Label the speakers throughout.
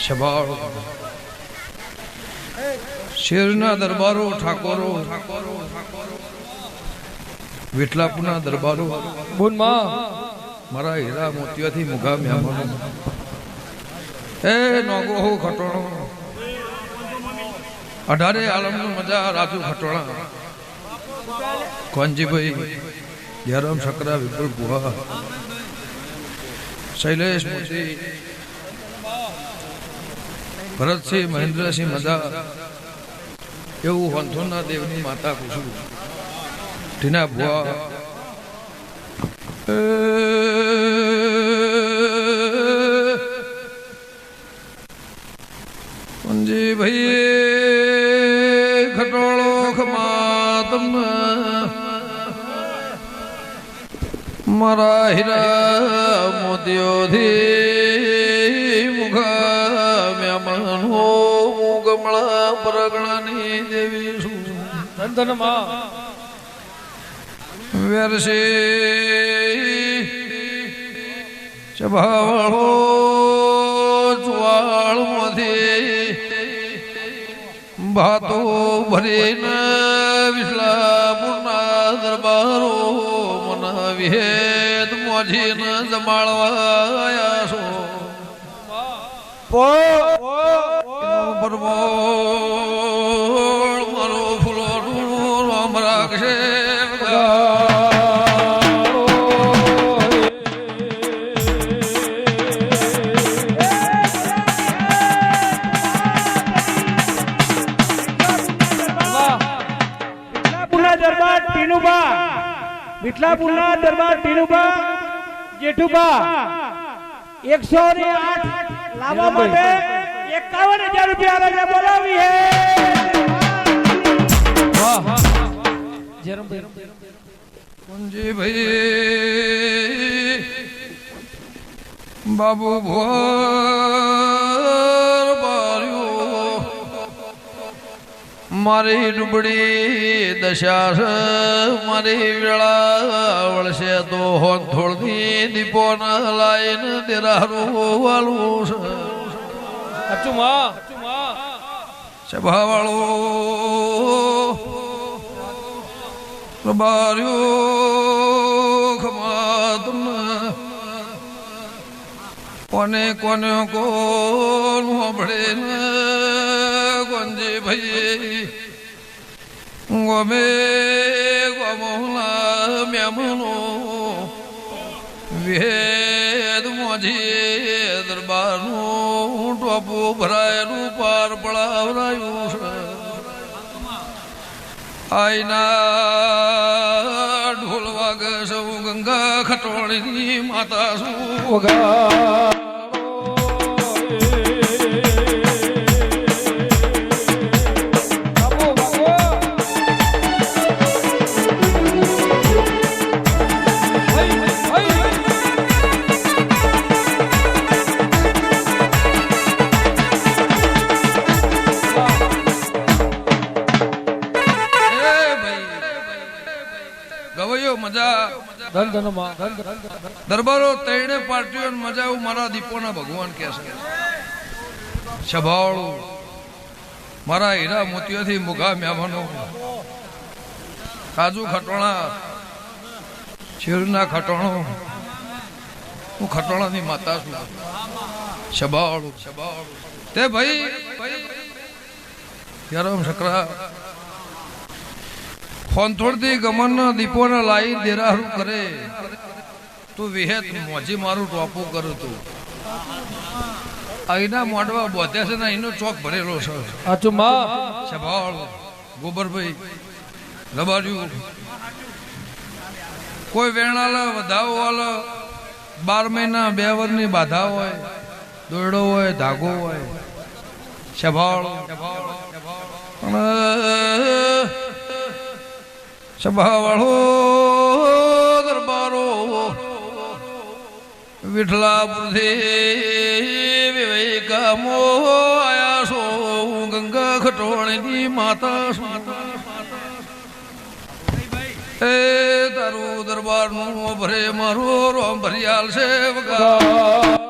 Speaker 1: સભાળ શેરના દરબારો ઠાકોરો વિઠલાપુરના દરબારો બોનમાં મારા હીરા મોતિયાથી મુગા મહેમાનો એ નોગો ખટોણો અઢારે આલમનો મજા રાજુ ખટોણા કોંજીભાઈ જયરામ શકરા વિપુલ બુહા શૈલેષ મોતી ભરતસિંહ મહેન્દ્રસિંહ મજા એવું વંથોના દેવની માતા પૂછું ટીના બુઆ કોંજીભાઈ ખટોળો ખમાતમ મારા હીરા મોતીઓથી મુખા મહેમાનો ગમળા પરગણાની દેવી શું ધનધનમાં વેરસે ચભાવાળો ચુવાળમાંથી ભાતો ભરીને વિઠલાપુરના દરબારો મના વિહેદ મોજીને જમાડવાયા છો પરમોળ મારો ફૂલોનું રામ રાખશે
Speaker 2: વિઠલાપુરના દરબાર ટીનુબા જેઠુબા 108 લાવવા માટે 51,000 રૂપિયા રાજા બોલાવી હે વાહ જરમભાઈ
Speaker 1: કોંજીભાઈ બાબુ ભોર બાર્યો મારી ડુબડી દશા મારી વેળા વળશે તો હોન થોડની દીપો ના લાઈન દેરારું વાલું સભાવાળો પ્રબાર્યો ખમા તમને કોને કોને કોણ સાંભળે ને કોંજી ભાઈ ગમે ગમોલા મહેમાનો વેદ મોજી દરબારનું ટોપું ભરાયેલું પાર પડાવરાયું છે આઈના ઢોલ વાગે સૌ ગંગા ખટોળીની માતા શું વગા દરબારો ત્રણે પાર્ટીઓ મજા આવું મારા દીપોના ભગવાન કે છે સભાવાળું મારા હીરા મોતીઓથી મુગા મહેમાનો કાજુ ખટોણા શેરના ખટોણો હું ખટોણાની માતા છું સભાવાળું તે ભાઈ જયરામ શકરા ખોંથોડથી ગમનના દીપોના લાઈ દેરારું કરે તું વિહેત મોજી મારું ટોપું કરું તું અહીંના મોડવા બોધ્યા છે ને અહીંનો ચોક ભરેલો છે સભાળ ગોબરભાઈ રબાર્યું કોઈ વેણાલ વધાવો વાલો 12 મહિના 2 વર્ષની બાધા હોય દોરડો હોય ધાગો હોય સભાળ સભાવાળો દરબારો વિઠલાપુરથી વિવેકામો આયા છો ગંગા ખટોળની માતા એ તારું દરબારનું ભરે મારો રોમ ભરિયાલ છે વગા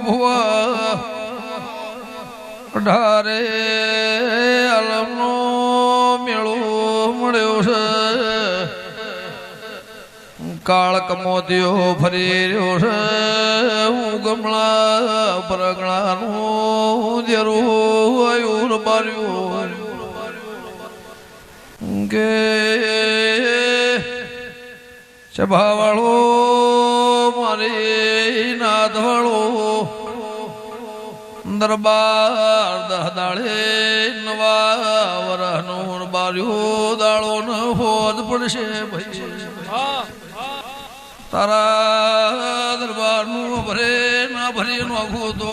Speaker 1: ભુવા અઢારે આલમનો મેળો મળ્યો છે કાળ કમોદિયો ફરી રહ્યો છે હું ગમલા પરગણાનું જેરું આયુર બાર્યું કે સભાવાળો મારી નાદવાળો દરબાર દહદાળે નવા વરહનું બાર્યું દાળો ન હોદ પડશે ભાઈ તારા દરબારનું ભરે ના ભરે નોખું તો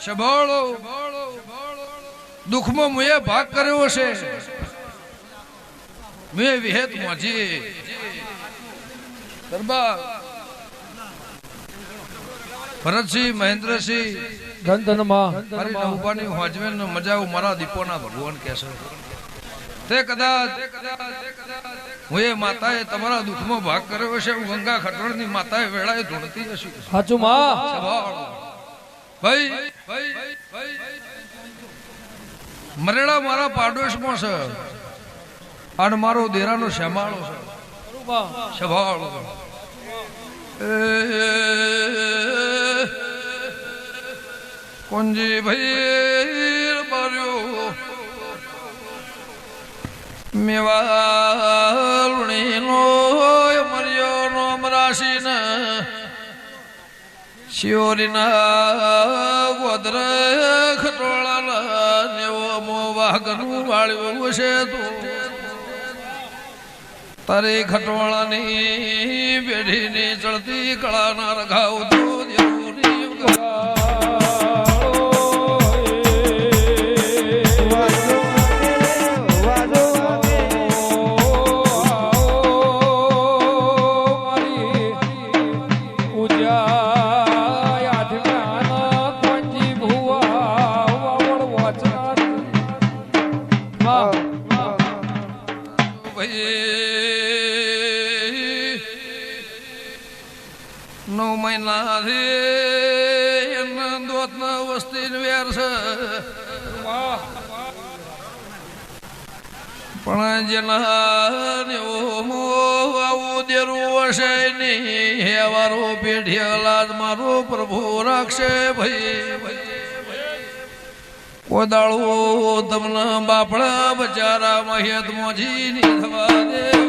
Speaker 1: શભાળો દુઃખમાં મુએ ભાગ કર્યો છે મેં વિહેત મોજી દરબાર ભરતસિંહ મહેન્દ્રસિંહ મારી નવભાની હોજવેન મજા મારા દીપોના ભગવાન કહેશે તે કદાચ હું એ માતાએ તમારા દુઃખમાં ભાગ કર્યો છે હું ગંગા ખટોળની માતાએ વેળાએ ધૂણતી હશે
Speaker 2: સાચું માં
Speaker 1: ભાઈ મરેડા મારા પાડોશમાં છે અને મારો દેરાનો શ્યામાળો છે સ્વભાવ કોંજી ભાઈ બાર્યો મેવાળણીનો મર્યો નો મરાશીને શિયોરીના ગોદર ખટોળાના નેવો મોવાગનું વાળ્યું છે તું તારી ખટોળાની પેઢીની ચડતી કળાના રઘાવ તો પણ જેના આવું દેરું હશે નહીં હેવારો પેઢી લાજ મારો પ્રભુ રાખશે ભાઈ કોદાળો તમને બાપડા બચારા મહેત મોજી ની થવા દે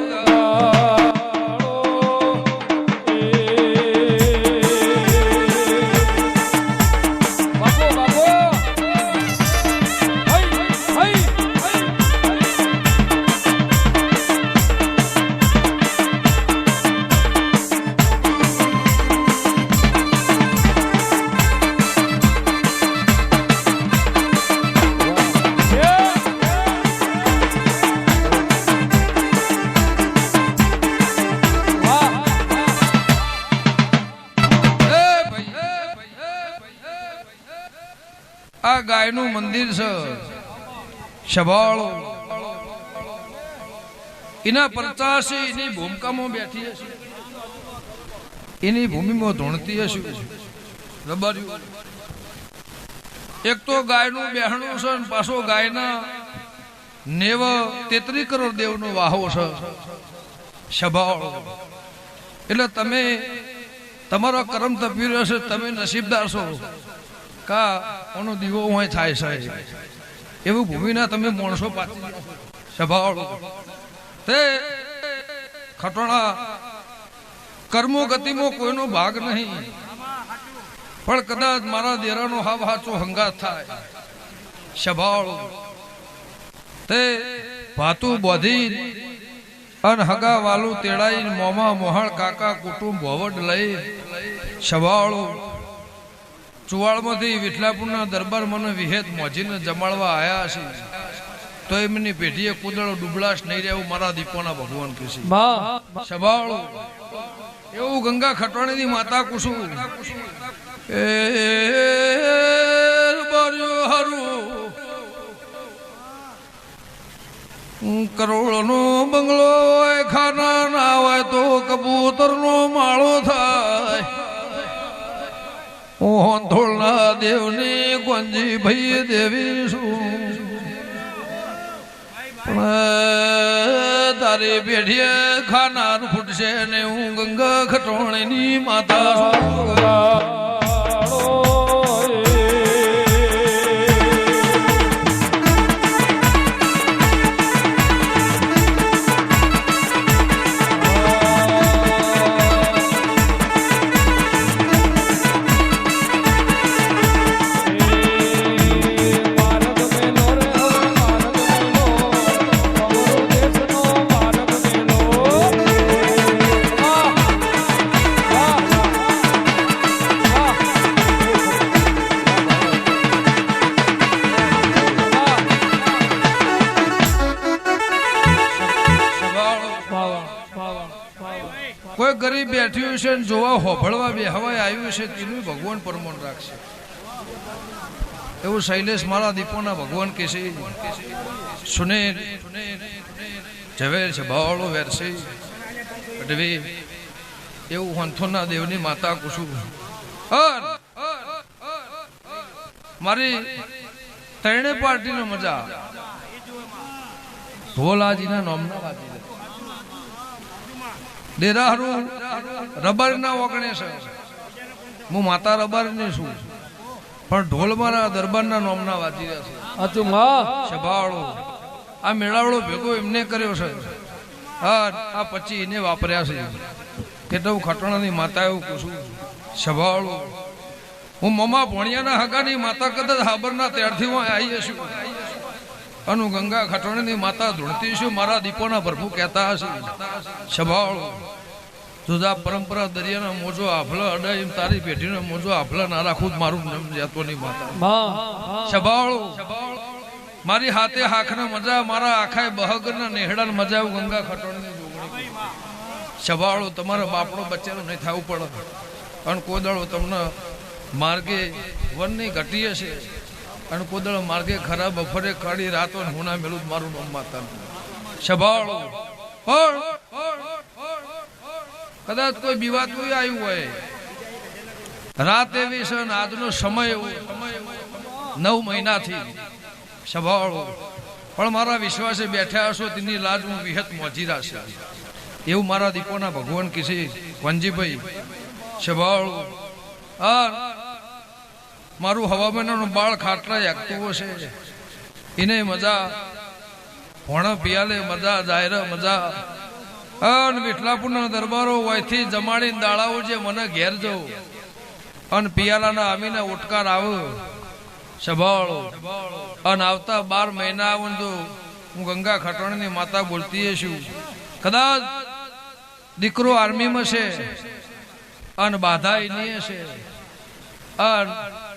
Speaker 1: આ ગાયનું મંદિર છે શભાળો એના પરચાસી એની ભૂમિકામાં બેઠી હશે એની ભૂમિમાં ધૂણતી હશે રબાર્યું એક તો ગાયનું બેહણું છે અને પાછો ગાયના 33 કરોડ દેવનો વાહો છે શભાળો એટલે તમે તમારો કર્મ તપી રહ્યો છે તમે નસીબદાર છો કા ઓનો દીવો હોય થાય છે એવું ભૂમિના તમે માણસો પાછી સ્વભાવ તે ખટોણા કર્મો ગતિમાં કોઈનો ભાગ નહીં પણ કદાચ મારા દેરાનો હાવ હાચો હંગાત થાય સ્વભાવ તે ભાતું બોધી અન હગા વાલું તેડાઈ મોમા મોહળ કાકા કુટુંબ ભોવડ લઈ સ્વભાવ ચુવાળમાંથી વિઠલાપુરના દરબાર મને વિહેત મોજીને જમાડવા આવ્યા છે તો એમની પેઢીએ કુદળો ડુબળાશ નહીં રહેવું મારા દીપોના ભગવાન કૃષિ
Speaker 2: માં
Speaker 1: સભાળું એવું ગંગા ખટવાણીની માતા કુસુમ એ કરોડનો બંગલો હોય ખાના ના હોય તો કબૂતરનો માળો થાય ધોળના દેવની ગોંજી ભાઈ દેવી શું તારી પેઢીએ ખાનાર ફૂટશે ને હું ગંગા ખટોણીની માતા કોઈ ગરીબ બેઠ્યું છે ને જોવા હોભળવા બે હવાય આવ્યું છે તેનું ભગવાન પરમોણ રાખશે એવું શૈલેષ મારા દીપોના ભગવાન કે છે સુને ઝવેર છે બાવળો વેરશે અડવે એવું હંથોના દેવની માતા કુસુમ મારી ત્રણે પાર્ટીનો મજા ઢોલાજીના નામના વાતી દેરાહરું રબર ના ઓગણે છે હું માતા રબર ને છું પણ ઢોલ મારા દરબારના નામના વાંચી રહ્યા છે સભાળો આ મેળાવડો ભેગો એમને કર્યો છે આ પછી એને વાપર્યા છે એટલે હું ખટણાની માતા એવું કહું છું સભાળો હું મમા ભોણિયાના હગાની માતા કદાચ હાબરના ત્યારથી હું આવી છું અનુ ગંગા ખટોણીની માતા ધૂણતી છું મારા દીપોના પ્રભુ કહેતા હશે સભાળો જુદા પરંપરા દરિયાના મોજો આફલા અડાઈ તારી પેઢીનો મોજો આફલા ના રાખું મારું નામ જાતોની માતા સભાળો મારી હાથે હાખના મજા મારા આખાય બહગરના નેહડાના મજા ગંગા ખટોણીની જોગણી સભાળો તમારા બાપડો બચ્ચાનો નહીં થવું પડે અને કોદળો તમને માર્ગે વનની ઘટી હશે અને કોદળો માર્ગે ખરાબ બફરે કાઢી રાતો હોના મેલું મારું નામ માતા સભાળો પણ કદાચ કોઈ બીવાતું આવ્યું હોય રાત એવી છે ને આજનો સમય એવો 9 મહિનાથી સભાળો પણ મારા વિશ્વાસે બેઠા હશો તેની લાજ હું વિહત મોજી રાખશે એવું મારા દીપોના ભગવાન કીશે વંજીભાઈ સભાળો મારું હવામાનનું બાળ ખાટલા એકતું હશે એને મજા ભોણા પિયાલે મજા જાયરા મજા અને વિઠલાપુરના દરબારો હોયથી જમાડીને દાડાઓ જે મને ઘેર જવું અને પિયાલાના અમીના ઉટકાર આવો સભાળો અને આવતા 12 મહિના આવું તો હું ગંગા ખટોણીની માતા બોલતી છું કદાચ દીકરો આર્મીમાં છે અને બાધા એની હશે અને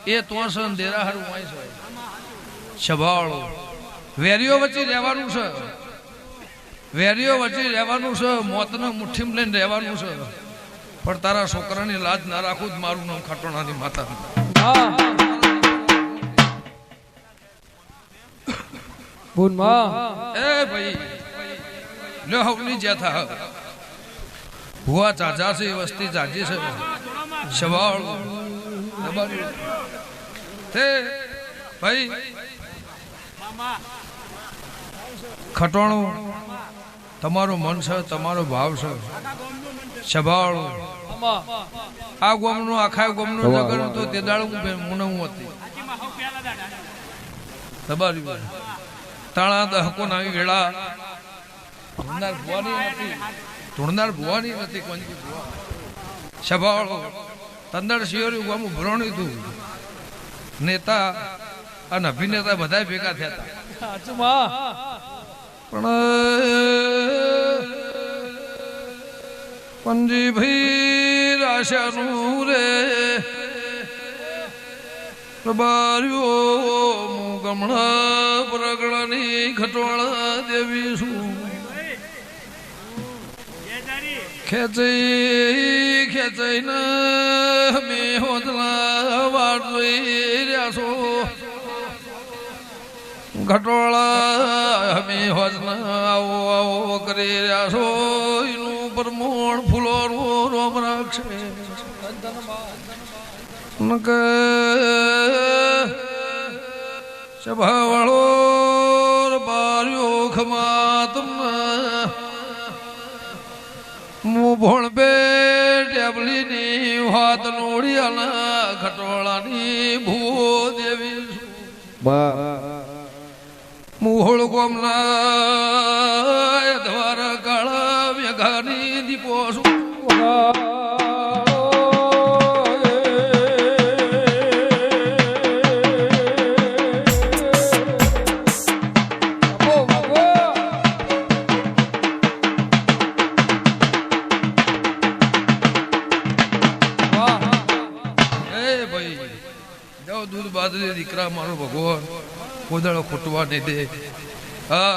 Speaker 1: એ તોસન દેરાહારું હોય છે સભાળો વેરીઓ વચ્ચે રહેવાનું છે વેરીઓ વચ્ચે રહેવાનું છે મોતના મુઠ્ઠીમાં લઈને રહેવાનું છે પણ તારા છોકરાની લાજ ના રાખું જ મારું નામ ખટોણાની માતા એ ભાઈ લ્યો હવની જ્યાં ભુવા ચાચા છે વસ્તી ચાચી છે સવાળો તે ભાઈ ખટોણું તમારું મન છે તમારો ભાવ છે સભાળો આ ગોમનું આખા ગોમનું જગણ તો તે દાડું મુનવું હતી તમારી તાણા દહકો નાવી વેળા ધૂણનાર ભુવાની નથી કોંજી ભુવા સભાળો તંદડ શિયોરી ગોમું ભરણ્યું હતું નેતા અને અભિનેતા બધા ભેગા થયા હતા પણ પંજી ભાઈ રાશાનું રે બાર્યો હું ગમણા પરગણાની ખટવાળા દેવી છું ખેંચાઈ ખેંચાઈને અમે હોદલા વાટ જોઈ રહ્યા છો ઘટોળા અમે હોદલા આવો આવો કરી રહ્યા છો એનું પરમોણ ફૂલોનું રોમ રાખશે સભાવાળો બાર્યો ખમા તમને હું ભોણ બે ટેબલીની વાત નોડિયાના ખટોળાની ભૂ દેવી મુહોળ ગોમના દ્વારા કાળા મેઘાની દીપો છું દૂધ બાદરી દીકરા મારો ભગવાન કોઈ દાડો ખૂટવા નહીં દે હા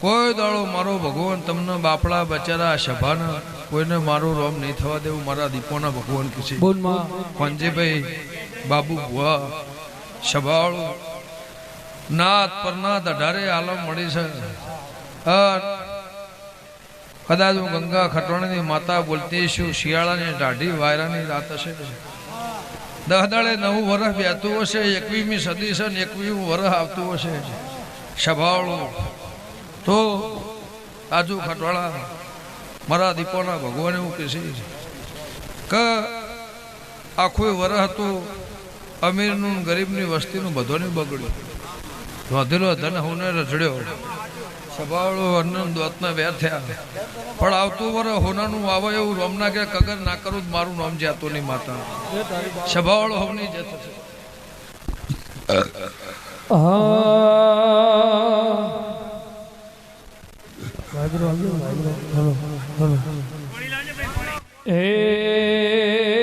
Speaker 1: કોઈ દાડો મારો ભગવાન તમને બાપડા બચારા સભાના કોઈને મારો રોમ નહીં થવા દેવું મારા દીપોના ભગવાન કીધું પંજેભાઈ બાબુ ભુવા સભાળો નાથ પરનાથ 18 આલમ મળી છે કદાચ હું ગંગા ખટોણીની માતા બોલતી છું શિયાળાની દાઢી વાયરાની રાત હશે 10 દાડે 9 વર્ષ બેતું હશે 21મી સદી છે ને 21મું વર્ષ આવતું હશે સભાળું તો આજુ ખટવાળા મારા દીપોના ભગવાન એવું કહે છે કે આખું વર્ષ હતું અમીરનું ગરીબની વસ્તીનું બધોને બગડ્યું વધેલો ધન હોને રજડ્યો સભાળો અન્ન દોતના વેર થયા પણ આવતું વર્ષ હોનાનું આવે એવું રોમના કે કગર ના કરું મારું નામ જાતો નહીં માતા સભાવાળો હવની જતો છે
Speaker 2: એ